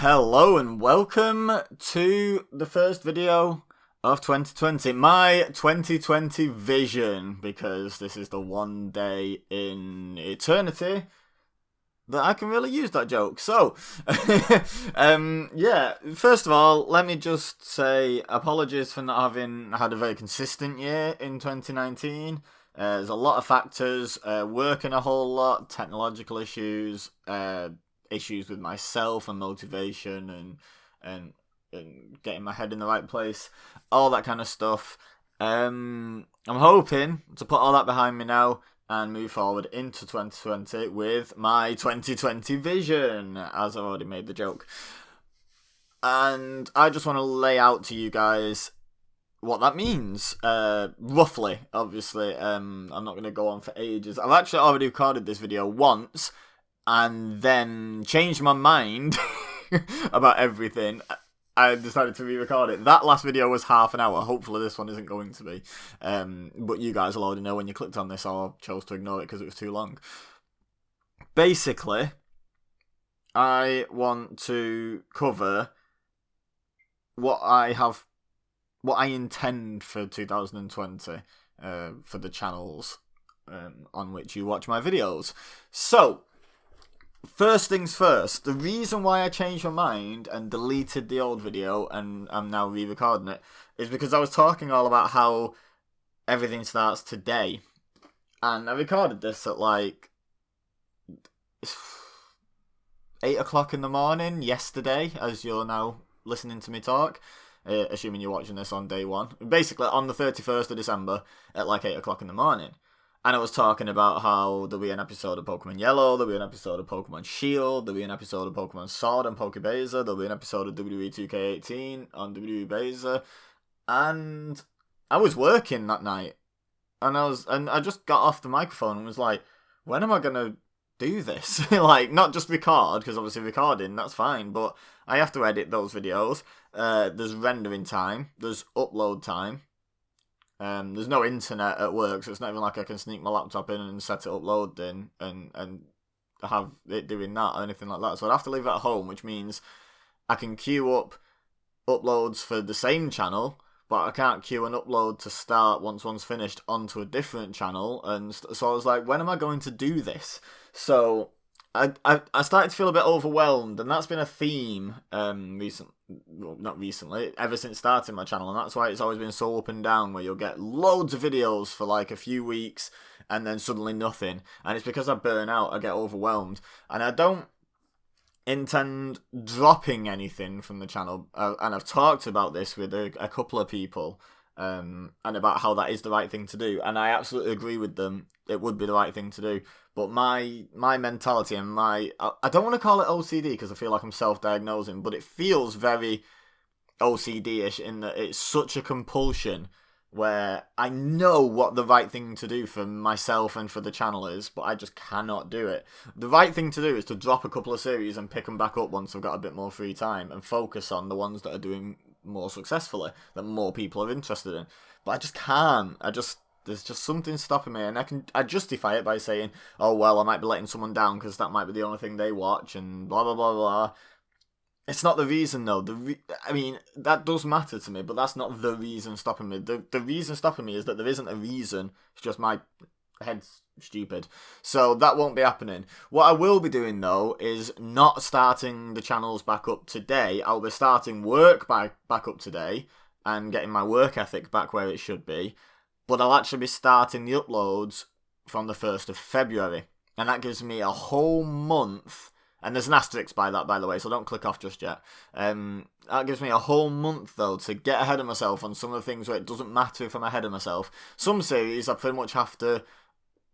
Hello and welcome to the first video of 2020, my 2020 vision, because this is the one day in eternity that I can really use that joke. So, yeah, first of all, let me just say apologies for not having had a very consistent year in 2019. There's a lot of factors, working a whole lot, technological issues, issues with myself and motivation and getting my head in the right place, all that kind of stuff. I'm hoping to put all that behind me now and move forward into 2020 with my 2020 vision, as I've already made the joke. And I just want to lay out to you guys what that means, roughly, obviously. I'm not going to go on for ages. I've actually already recorded this video once, and then changed my mind about everything. I decided to re-record it. That last video was half an hour. Hopefully this one isn't going to be. But you guys will already know when you clicked on this, or chose to ignore it because it was too long. Basically, I want to cover what I intend for 2020 for the channels on which you watch my videos. So, first things first, the reason why I changed my mind and deleted the old video and I'm now re-recording it is because I was talking all about how everything starts today. And I recorded this at like 8 o'clock in the morning yesterday, as you're now listening to me talk, assuming you're watching this on day one. Basically on the 31st of December at like 8 o'clock in the morning. And I was talking about how there'll be an episode of Pokemon Yellow, there'll be an episode of Pokemon Shield, there'll be an episode of Pokemon Sword and PokÉBEZA, there'll be an episode of WWE 2K18 on PokÉBEZA, and I was working that night, and I just got off the microphone and was like, when am I gonna do this? Like, not just record, because obviously recording, that's fine, but I have to edit those videos. There's rendering time, there's upload time. There's no internet at work, so it's not even like I can sneak my laptop in and set it uploading and have it doing that or anything like that. So I'd have to leave it at home, which means I can queue up uploads for the same channel, but I can't queue an upload to start once one's finished onto a different channel. And so I was like, when am I going to do this? So I started to feel a bit overwhelmed, and that's been a theme not recently, ever since starting my channel, and that's why it's always been so up and down, where you'll get loads of videos for like a few weeks and then suddenly nothing. And it's because I burn out, I get overwhelmed, and I don't intend dropping anything from the channel, and I've talked about this with a couple of people, and about how that is the right thing to do, and I absolutely agree with them. It would be the right thing to do, but my mentality and I don't want to call it OCD because I feel like I'm self-diagnosing, but it feels very OCD-ish in that it's such a compulsion where I know what the right thing to do for myself and for the channel is, but I just cannot do it. The right thing to do is to drop a couple of series and pick them back up once I've got a bit more free time and focus on the ones that are doing more successfully, that more people are interested in. But I just can't. There's just something stopping me, and I justify it by saying, oh well, I might be letting someone down because that might be the only thing they watch, and blah blah blah blah. It's not the reason though. I mean, that does matter to me, but that's not the reason stopping me. The reason stopping me is that there isn't a reason. It's just my head's stupid. So that won't be happening. What I will be doing though is not starting the channels back up today. I'll be starting work back up today and getting my work ethic back where it should be. But I'll actually be starting the uploads from the 1st of February. And that gives me a whole month. And there's an asterisk by that, by the way, so don't click off just yet. That gives me a whole month, though, to get ahead of myself on some of the things where it doesn't matter if I'm ahead of myself. Some series I pretty much have to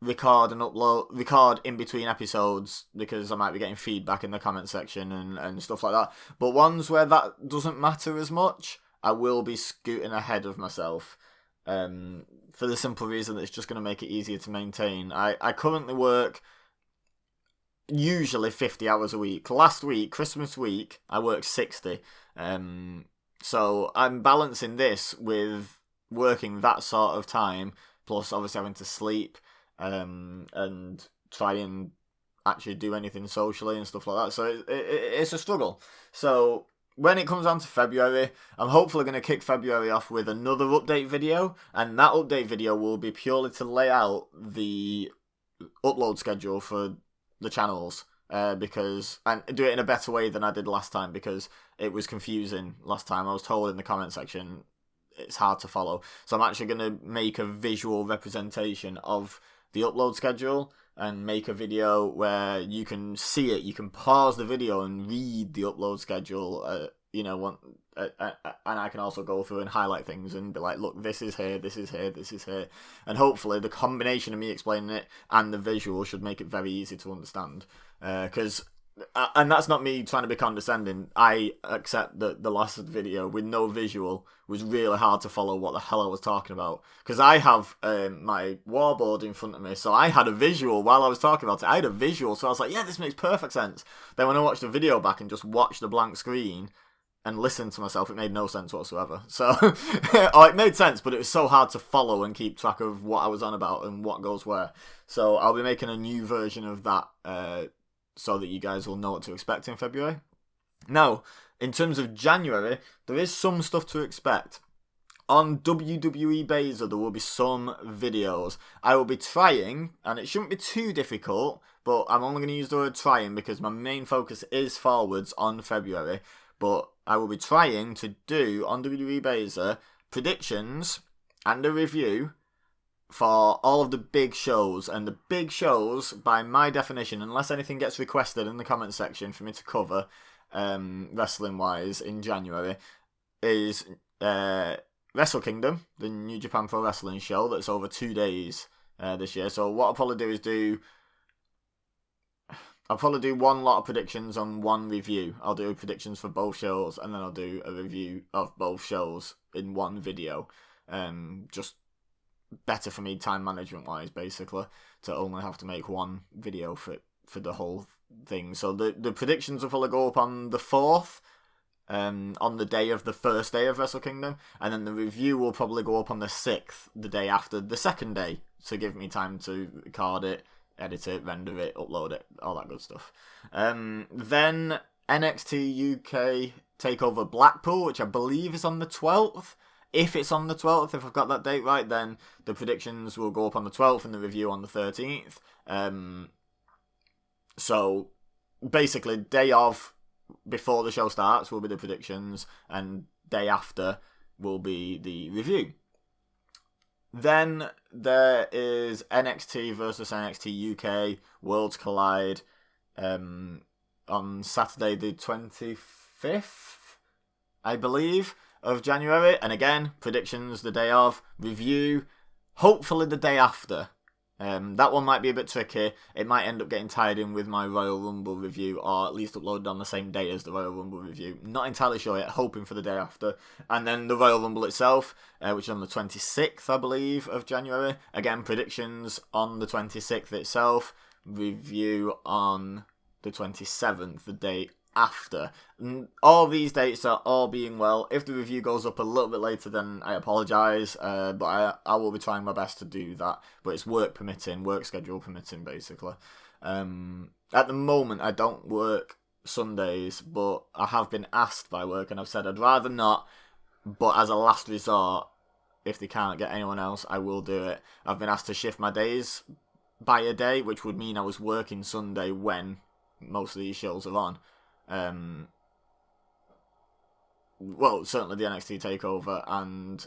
record in between episodes because I might be getting feedback in the comment section and stuff like that. But ones where that doesn't matter as much, I will be scooting ahead of myself. For the simple reason that it's just going to make it easier to maintain. I currently work usually 50 hours a week. Last week, Christmas week, I worked 60. So I'm balancing this with working that sort of time, plus obviously having to sleep, and try and actually do anything socially and stuff like that. So it's a struggle. So when it comes down to February, I'm hopefully going to kick February off with another update video, and that update video will be purely to lay out the upload schedule for the channels, because, and do it in a better way than I did last time, because it was confusing last time. I was told in the comment section it's hard to follow. So I'm actually going to make a visual representation of the upload schedule and make a video where you can see it. You can pause the video and read the upload schedule, and I can also go through and highlight things and be like, look, this is here, this is here, this is here. And hopefully the combination of me explaining it and the visual should make it very easy to understand. And that's not me trying to be condescending. I accept that the last video with no visual was really hard to follow what the hell I was talking about. Because I have my warboard in front of me, so I had a visual while I was talking about it. I had a visual, so I was like, yeah, this makes perfect sense. Then when I watched the video back and just watched the blank screen and listened to myself, it made no sense whatsoever. So, or it made sense, but it was so hard to follow and keep track of what I was on about and what goes where. So I'll be making a new version of that, so that you guys will know what to expect in February. Now, in terms of January, there is some stuff to expect. On WWE EBEZA, there will be some videos. I will be trying, and it shouldn't be too difficult, but I'm only going to use the word trying because my main focus is forwards on February. But I will be trying to do, on WWE EBEZA, predictions and a review for all of the big shows. And the big shows, by my definition, unless anything gets requested in the comment section for me to cover, wrestling wise, in January, is Wrestle Kingdom, the New Japan Pro Wrestling show that's over 2 days this year. So what I'll probably do is I'll probably do one lot of predictions on one review. I'll do predictions for both shows, and then I'll do a review of both shows in one video. Just better for me time management wise, basically, to only have to make one video for the whole thing. So the predictions will probably go up on the 4th, on the day of the first day of Wrestle Kingdom, and then the review will probably go up on the 6th, the day after the second day, to give me time to record it, edit it, render it, upload it, all that good stuff. Then NXT UK TakeOver Blackpool, which I believe is on the 12th. If it's on the 12th, if I've got that date right, then the predictions will go up on the 12th and the review on the 13th. So basically, day of before the show starts will be the predictions, and day after will be the review. Then there is NXT versus NXT UK Worlds Collide on Saturday the 25th, I believe, of January. And again, predictions the day of, review hopefully the day after. That one might be a bit tricky. It might end up getting tied in with my Royal Rumble review, or at least uploaded on the same day as the Royal Rumble review. Not entirely sure yet, hoping for the day after. And then the Royal Rumble itself, which is on the 26th, I believe, of January. Again, predictions on the 26th itself, review on the 27th, the day after. All these dates are all being well. If the review goes up a little bit later, then I apologise, but I will be trying my best to do that, but it's work permitting, work schedule permitting, basically. At the moment, I don't work Sundays, but I have been asked by work, and I've said I'd rather not, but as a last resort, if they can't get anyone else, I will do it. I've been asked to shift my days by a day, which would mean I was working Sunday when most of these shows are on. Well, certainly the NXT TakeOver and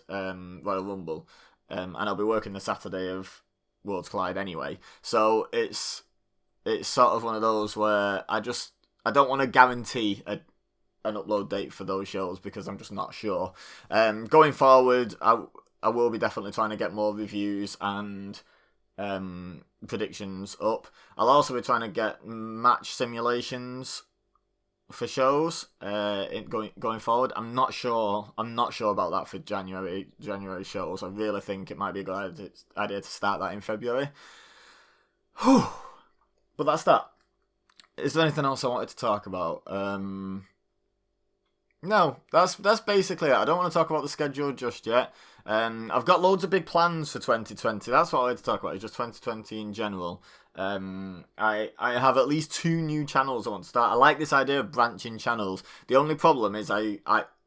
Royal Rumble, and I'll be working the Saturday of Worlds Collide anyway. So it's sort of one of those where I don't want to guarantee an upload date for those shows because I'm just not sure. Going forward, I will be definitely trying to get more reviews and predictions up. I'll also be trying to get match simulations for shows going forward. I'm not sure about that for January shows. I really think it might be a good idea to start that in February. Whew. But that's that. Is there anything else I wanted to talk about? No, that's basically it. I don't want to talk about the schedule just yet. I've got loads of big plans for 2020. That's what I like to talk about. It's just 2020 in general. I have at least 2 new channels I want to start. I like this idea of branching channels. The only problem is I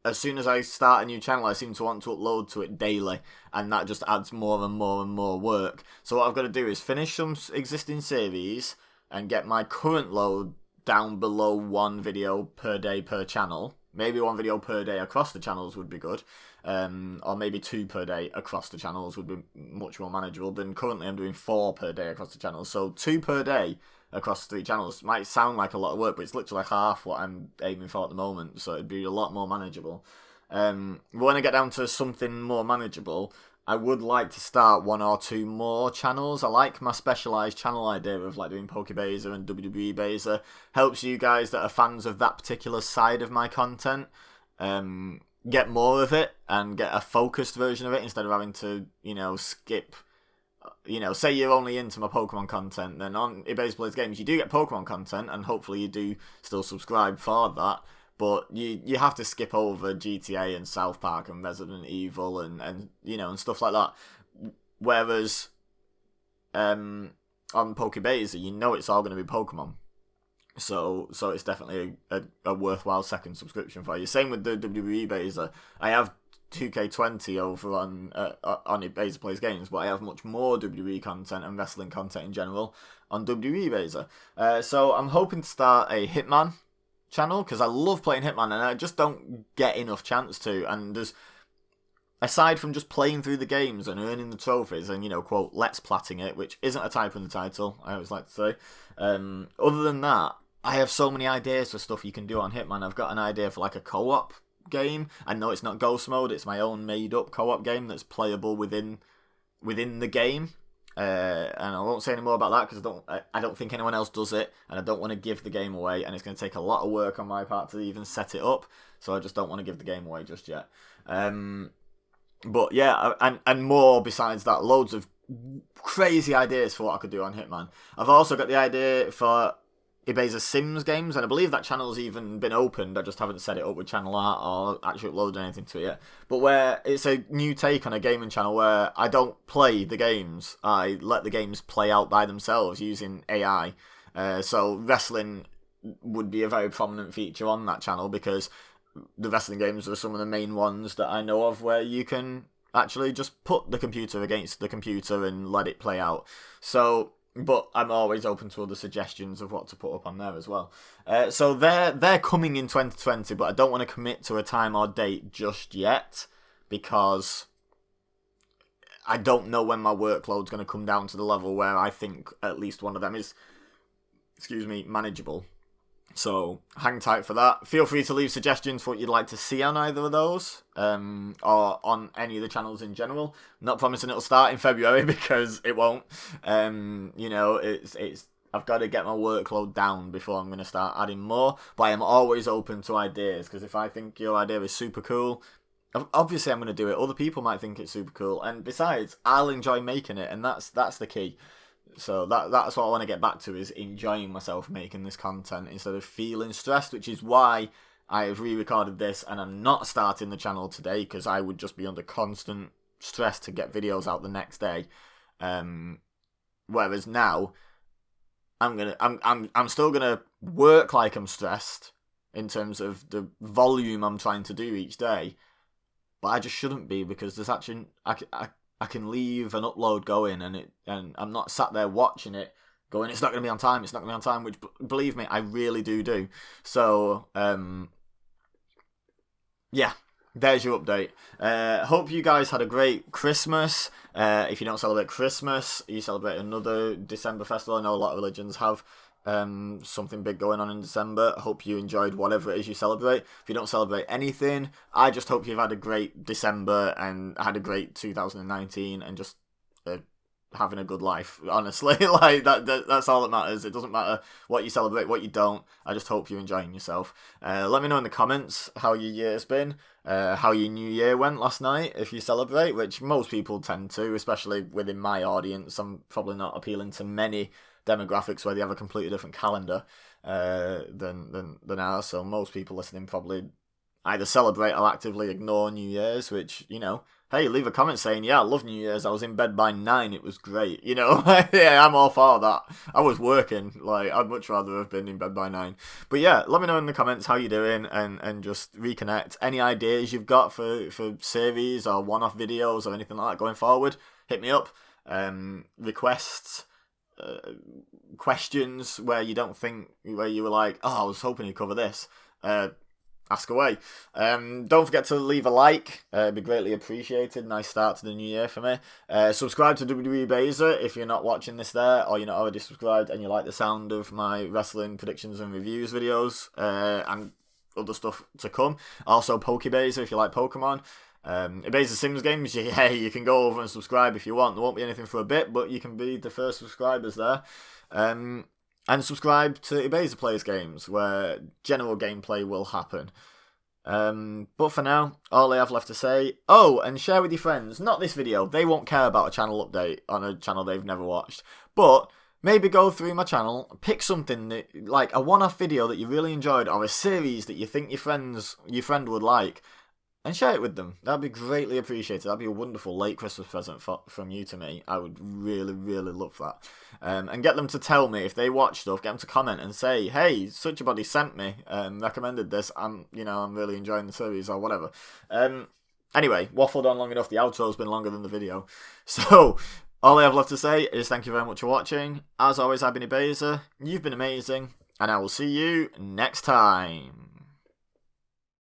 as soon as I start a new channel, I seem to want to upload to it daily, and that just adds more and more and more work. So what I've got to do is finish some existing series and get my current load down below 1 video per day per channel. Maybe 1 video per day across the channels would be good. Or maybe 2 per day across the channels would be much more manageable than currently I'm doing 4 per day across the channels. So 2 per day across 3 channels might sound like a lot of work, but it's literally half what I'm aiming for at the moment. So it'd be a lot more manageable. When I get down to something more manageable, I would like to start 1 or 2 more channels. I like my specialised channel idea of like doing PokÉBEZA and WWE Beza. Helps you guys that are fans of that particular side of my content get more of it and get a focused version of it instead of having to, skip. Say you're only into my Pokemon content, then on EBEZASimsgames you do get Pokemon content, and hopefully you do still subscribe for that. But you have to skip over GTA and South Park and Resident Evil and stuff like that. Whereas on PokÉBEZA, it's all going to be Pokemon. So it's definitely a worthwhile second subscription for you. Same with the WWE Beza. I have 2K20 over on Beza Plays Games, but I have much more WWE content and wrestling content in general on WWE Beza. So I'm hoping to start a Hitman channel because I love playing Hitman and I just don't get enough chance to. And there's, aside from just playing through the games and earning the trophies and quote let's platting it, which isn't a type in the title, I always like to say. Other than that, I have so many ideas for stuff you can do on Hitman. I've got an idea for like a co-op game. I know it's not Ghost Mode, it's my own made-up co-op game that's playable within the game. And I won't say any more about that because I don't think anyone else does it, and I don't want to give the game away, and it's going to take a lot of work on my part to even set it up, so I just don't want to give the game away just yet. But yeah, and more besides that, loads of crazy ideas for what I could do on Hitman. I've also got the idea for EBEZASimsgames, and I believe that channel's even been opened. I just haven't set it up with channel art or actually uploaded anything to it yet. But where it's a new take on a gaming channel where I don't play the games, I let the games play out by themselves using AI. So wrestling would be a very prominent feature on that channel because the wrestling games are some of the main ones that I know of where you can actually just put the computer against the computer and let it play out. So, but I'm always open to other suggestions of what to put up on there as well. So they're coming in 2020, but I don't want to commit to a time or date just yet because I don't know when my workload's going to come down to the level where I think at least one of them is, manageable. So hang tight for that. Feel free to leave suggestions for what you'd like to see on either of those, or on any of the channels in general. Not promising it'll start in February because it won't. It's I've got to get my workload down before I'm going to start adding more. But I am always open to ideas because if I think your idea is super cool, obviously I'm going to do it. Other people might think it's super cool, and besides, I'll enjoy making it, and that's the key. So that's what I want to get back to, is enjoying myself making this content instead of feeling stressed, which is why I have re-recorded this and I'm not starting the channel today because I would just be under constant stress to get videos out the next day. Whereas now I'm still gonna work like I'm stressed in terms of the volume I'm trying to do each day, but I just shouldn't be because there's actually I can leave an upload going and I'm not sat there watching it going, it's not going to be on time, which, believe me, I really do. So, yeah, there's your update. Hope you guys had a great Christmas. If you don't celebrate Christmas, you celebrate another December festival. I know a lot of religions have something big going on in December. I hope you enjoyed whatever it is you celebrate. If you don't celebrate anything, I just hope you've had a great December and had a great 2019 and just having a good life, honestly. Like that's all that matters. It doesn't matter what you celebrate, what you don't. I just hope you're enjoying yourself. Let me know in the comments how your year's been, how your new year went last night, if you celebrate, which most people tend to, especially within my audience. I'm probably not appealing to many demographics where they have a completely different calendar than ours, so most people listening probably either celebrate or actively ignore New Year's, which, you know, hey, leave a comment saying, yeah, I love New Year's. I was in bed by 9. It was great. You know, yeah, I'm all for that. I was working. Like, I'd much rather have been in bed by 9. But yeah, let me know in the comments how you're doing and just reconnect. Any ideas you've got for series or one-off videos or anything like that going forward, hit me up. Requests, questions where you don't think, where you were like, oh, I was hoping you'd cover this. Ask away. Don't forget to leave a like. It'd be greatly appreciated. Nice start to the new year for me. Subscribe to WWE EBEZA if you're not watching this there, or you're not already subscribed and you like the sound of my wrestling predictions and reviews videos, and other stuff to come. Also, PokÉBEZA if you like Pokemon. EBEZAsimsgames, hey, you can go over and subscribe if you want. There won't be anything for a bit, but you can be the first subscribers there. And subscribe to EBEZA Plays Games, where general gameplay will happen. But for now, all I have left to say... Oh, and share with your friends. Not this video. They won't care about a channel update on a channel they've never watched. But maybe go through my channel, pick something, that, like a one-off video that you really enjoyed, or a series that you think your friend would like, and share it with them. That'd be greatly appreciated. That'd be a wonderful late Christmas present from you to me. I would really, really love that. And get them to tell me if they watch stuff. Get them to comment and say, "Hey, such a body sent me recommended this. I'm really enjoying the series or whatever." Anyway, waffled on long enough. The outro's been longer than the video. So all I have left to say is thank you very much for watching. As always, I've been EBEZA. You've been amazing, and I will see you next time.